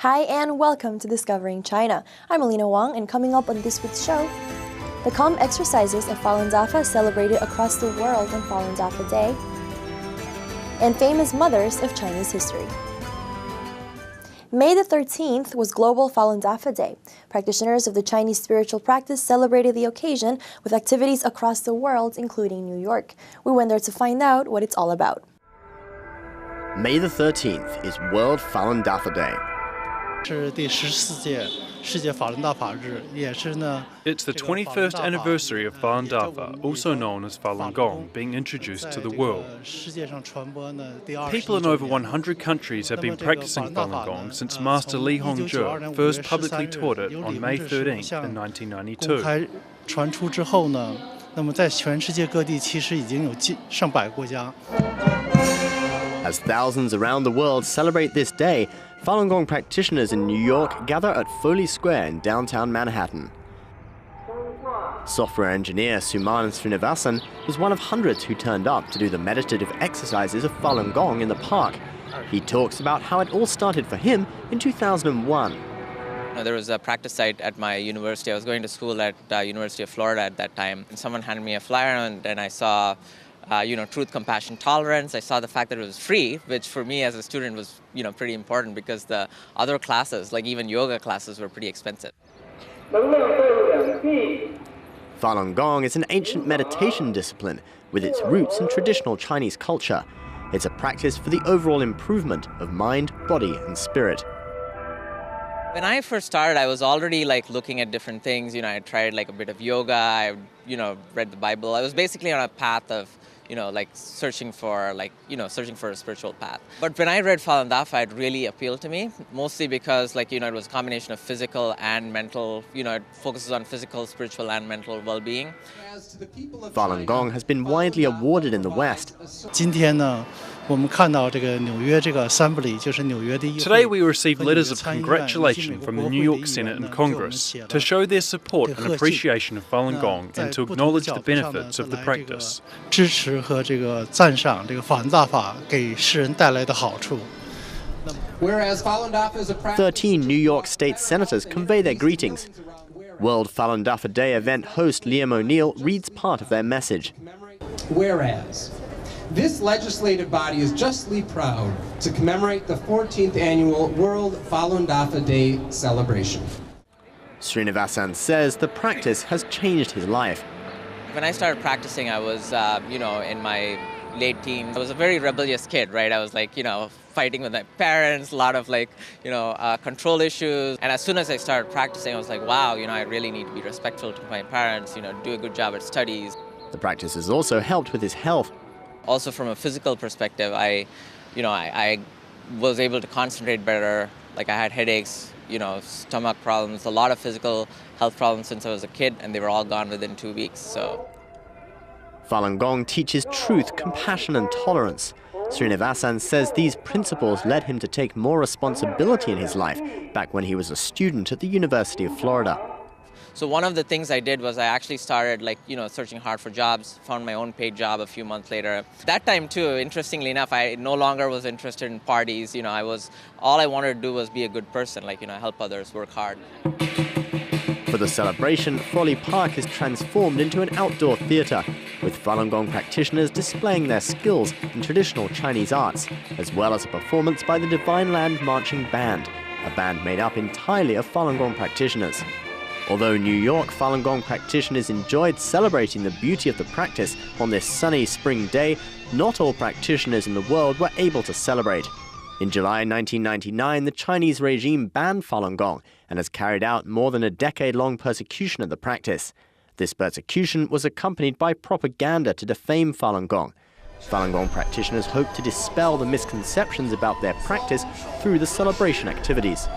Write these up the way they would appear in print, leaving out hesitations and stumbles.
Hi and welcome to Discovering China. I'm Alina Wang, and coming up on this week's show, the calm exercises of Falun Dafa celebrated across the world on Falun Dafa Day, and famous mothers of Chinese history. May the 13th was Global Falun Dafa Day. Practitioners of the Chinese spiritual practice celebrated the occasion with activities across the world, including New York. We went there to find out what it's all about. May the 13th is World Falun Dafa Day. It's the 21st anniversary of Falun Dafa, also known as Falun Gong, being introduced to the world. People in over 100 countries have been practicing Falun Gong since Master Li Hongzhi first publicly taught it on May 13th in 1992. As thousands around the world celebrate this day, Falun Gong practitioners in New York gather at Foley Square in downtown Manhattan. Software engineer Suman Srinivasan was one of hundreds who turned up to do the meditative exercises of Falun Gong in the park. He talks about how it all started for him in 2001. There was a practice site at my university. I was going to school at University of Florida at that time. And someone handed me a flyer, and I saw truth, compassion, tolerance. I saw the fact that it was free, which for me as a student was, pretty important because the other classes, like even yoga classes, were pretty expensive. Falun Gong is an ancient meditation discipline with its roots in traditional Chinese culture. It's a practice for the overall improvement of mind, body, and spirit. When I first started, I was already looking at different things. I tried a bit of yoga. I, read the Bible. I was basically on a path of searching for a spiritual path. But when I read Falun Dafa, it really appealed to me, mostly because it was a combination of physical and mental, it focuses on physical, spiritual, and mental well-being. Falun Gong has been widely awarded in the West. Today we received letters of congratulation from the New York Senate and Congress to show their support and appreciation of Falun Gong and to acknowledge the benefits of the practice. 13 New York state senators convey their greetings. World Falun Dafa Day event host Liam O'Neill reads part of their message. Whereas, this legislative body is justly proud to commemorate the 14th annual World Falun Dafa Day celebration. Srinivasan says the practice has changed his life. When I started practicing, I was, in my late teens. I was a very rebellious kid, right? I was fighting with my parents, a lot of control issues. And as soon as I started practicing, I was like, wow, I really need to be respectful to my parents, do a good job at studies. The practice has also helped with his health. Also from a physical perspective, I was able to concentrate better. I had headaches, stomach problems, a lot of physical health problems since I was a kid, and they were all gone within 2 weeks. So Falun Gong teaches truth, compassion, and tolerance. Srinivasan says these principles led him to take more responsibility in his life back when he was a student at the University of Florida. So one of the things I did was I actually started searching hard for jobs, found my own paid job a few months later. That time too, interestingly enough, I no longer was interested in parties. All I wanted to do was be a good person, help others, work hard. For the celebration, Foley Park is transformed into an outdoor theater, with Falun Gong practitioners displaying their skills in traditional Chinese arts, as well as a performance by the Divine Land Marching Band, a band made up entirely of Falun Gong practitioners. Although New York Falun Gong practitioners enjoyed celebrating the beauty of the practice on this sunny spring day, not all practitioners in the world were able to celebrate. In July 1999, the Chinese regime banned Falun Gong and has carried out more than a decade-long persecution of the practice. This persecution was accompanied by propaganda to defame Falun Gong. Falun Gong practitioners hope to dispel the misconceptions about their practice through the celebration activities.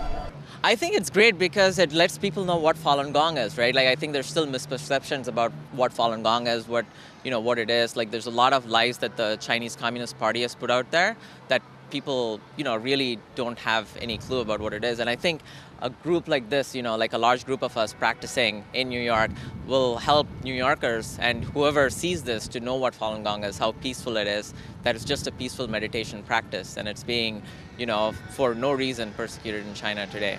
I think it's great because it lets people know what Falun Gong is, right? I think there's still misperceptions about what Falun Gong is, what it is. There's a lot of lies that the Chinese Communist Party has put out there that people, really don't have any clue about what it is. And I think a group like this, like a large group of us practicing in New York, will help New Yorkers and whoever sees this to know what Falun Gong is, how peaceful it is, that it's just a peaceful meditation practice, and it's being, for no reason persecuted in China today.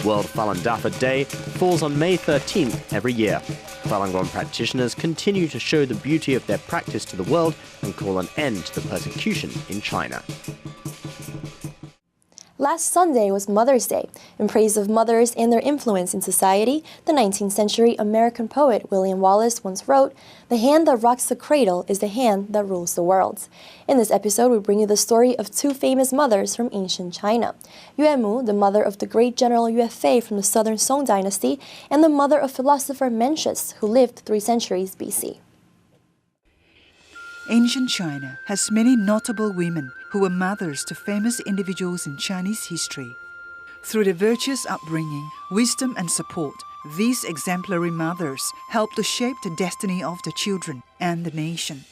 World Falun Dafa Day falls on May 13th every year. Falun Gong practitioners continue to show the beauty of their practice to the world and call an end to the persecution in China. Last Sunday was Mother's Day. In praise of mothers and their influence in society, the 19th century American poet William Wallace once wrote, "The hand that rocks the cradle is the hand that rules the world." In this episode, we bring you the story of two famous mothers from ancient China. Yue Mu, the mother of the great General Yue Fei from the Southern Song Dynasty, and the mother of philosopher Mencius, who lived 3 centuries BC. Ancient China has many notable women who were mothers to famous individuals in Chinese history. Through their virtuous upbringing, wisdom and support, these exemplary mothers helped to shape the destiny of the children and the nation.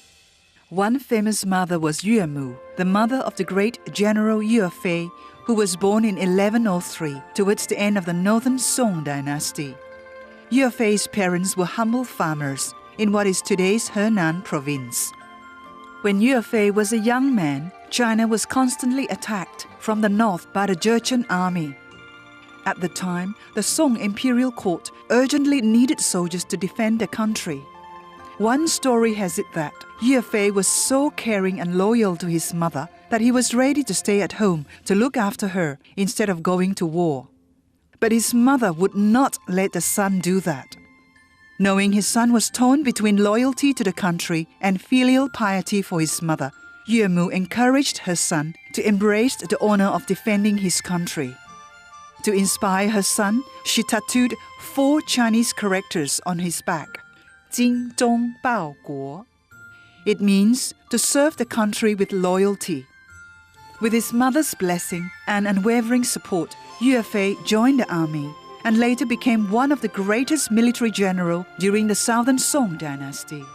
One famous mother was Yue Mu, the mother of the great General Yue Fei, who was born in 1103 towards the end of the Northern Song Dynasty. Yue Fei's parents were humble farmers in what is today's Henan province. When Yue Fei was a young man, China was constantly attacked from the north by the Jurchen army. At the time, the Song imperial court urgently needed soldiers to defend the country. One story has it that Yue Fei was so caring and loyal to his mother that he was ready to stay at home to look after her instead of going to war. But his mother would not let the son do that. Knowing his son was torn between loyalty to the country and filial piety for his mother, Yue Mu encouraged her son to embrace the honor of defending his country. To inspire her son, she tattooed 4 Chinese characters on his back, Jin Zhong Bao Guo. It means to serve the country with loyalty. With his mother's blessing and unwavering support, Yue Fei joined the army and later became one of the greatest military generals during the Southern Song Dynasty.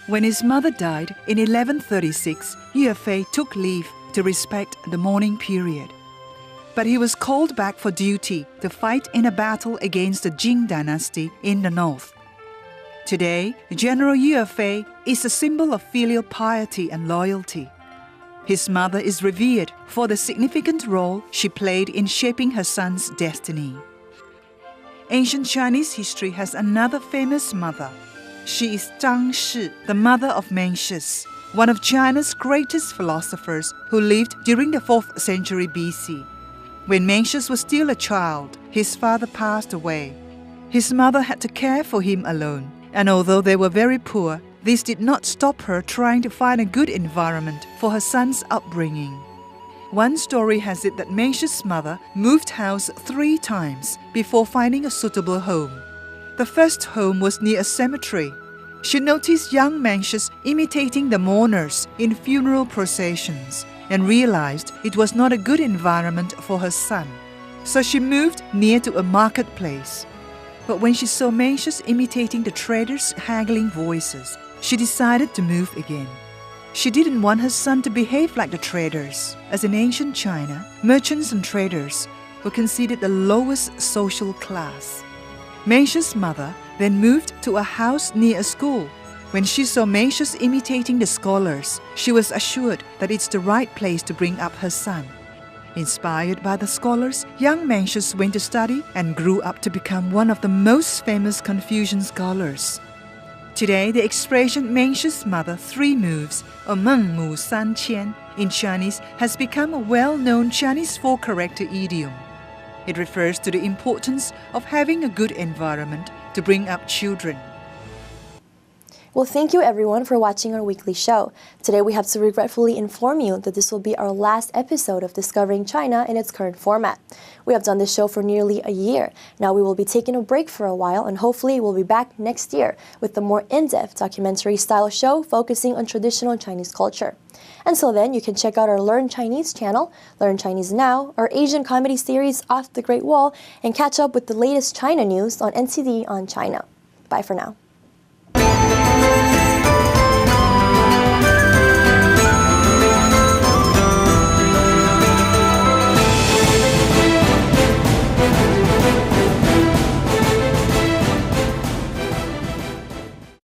When his mother died in 1136, Yue Fei took leave to respect the mourning period. But he was called back for duty to fight in a battle against the Jin dynasty in the north. Today, General Yue Fei is a symbol of filial piety and loyalty. His mother is revered for the significant role she played in shaping her son's destiny. Ancient Chinese history has another famous mother. She is Zhang Shi, the mother of Mencius, one of China's greatest philosophers who lived during the 4th century BC. When Mencius was still a child, his father passed away. His mother had to care for him alone, and although they were very poor, this did not stop her trying to find a good environment for her son's upbringing. One story has it that Mencius' mother moved house 3 times before finding a suitable home. The first home was near a cemetery. She noticed young Mencius imitating the mourners in funeral processions and realized it was not a good environment for her son. So she moved near to a marketplace. But when she saw Mencius imitating the traders' haggling voices, she decided to move again. She didn't want her son to behave like the traders, as in ancient China, merchants and traders were considered the lowest social class. Mencius' mother then moved to a house near a school. When she saw Mencius imitating the scholars, she was assured that it's the right place to bring up her son. Inspired by the scholars, young Mencius went to study and grew up to become one of the most famous Confucian scholars. Today, the expression Mencius' mother 3 moves, or Meng Mu San Qian, in Chinese has become a well-known Chinese 4-character idiom. It refers to the importance of having a good environment to bring up children. Well, thank you everyone for watching our weekly show. Today we have to regretfully inform you that this will be our last episode of Discovering China in its current format. We have done this show for nearly a year. Now we will be taking a break for a while, and hopefully we'll be back next year with the more in-depth documentary-style show focusing on traditional Chinese culture. Until then, you can check out our Learn Chinese channel, Learn Chinese Now, our Asian comedy series Off the Great Wall, and catch up with the latest China news on NTDonChina. Bye for now.